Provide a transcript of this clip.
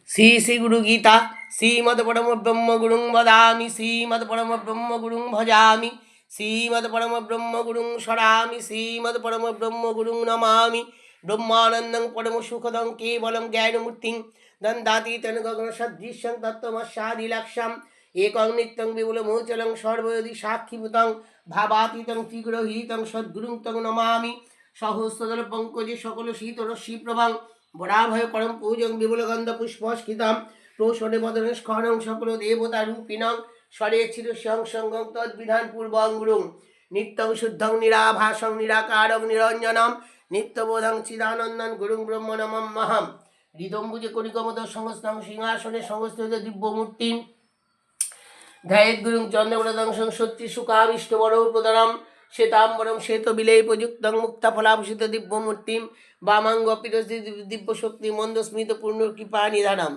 শ্রী শ্রী গুরু গীতা শ্রীমদ পরম ব্রহ্ম গুরুং বদামি শ্রীমদ পরম ব্রহ্ম গুরুং ভজামি শ্রীমদ পরম ব্রহ্ম গুরুং স্মরামি শ্রীমদ পরম ব্রহ্ম গুরুং নমামি ব্রহ্মানন্দং পরম সুখদং কেবলং জ্ঞানমূর্তিং দন্দাতীতং গগন সদৃশ্যং তত্ত্বমস্যাদিলক্ষ্যং একং নিত্যং বিপুলমোচলং সর্বয়দি সাক্ষীভূতং ভাবাতীতং ত্রিগ্রহীতং সদ্গুরুং তং নমামি সহস্রদল পঙ্কজে সকল শীতরশ্মি প্রভাং বরাভয় করম পূজং বিপুলগন্ধ পুষ্পস্কৃতম প্রসনে বদনে স্খনং সকল দেবতা রূপিণং স্বরে চির সংসঙ্গং তদ্বিধান পূর্বং গুরুং নিত্যং শুদ্ধং নিরাভাসং নিরাকারং নিরঞ্জনম নিত্যবোধং চিদানন্দন গুরুং ব্রহ্ম নমম্যহম হৃদম্বুজে করিকমদ সংস্থং সিংহাসনে সংস্থিত দিব্যমূর্তি ধ্যায়েদ গুরুং চন্দ্রব্রতং সত্যি সুখাবিষ্টবরৌ প্রদানম শ্বেতাম্বরম শ্বেত বিলেপযুক্তং মুক্তাফলাভূষিত দিব্যমূর্তিম বামাঙ্গ পিরস্তি দিব্যশক্তি মন্দস্মিত পূর্ণ কৃপা নিধানম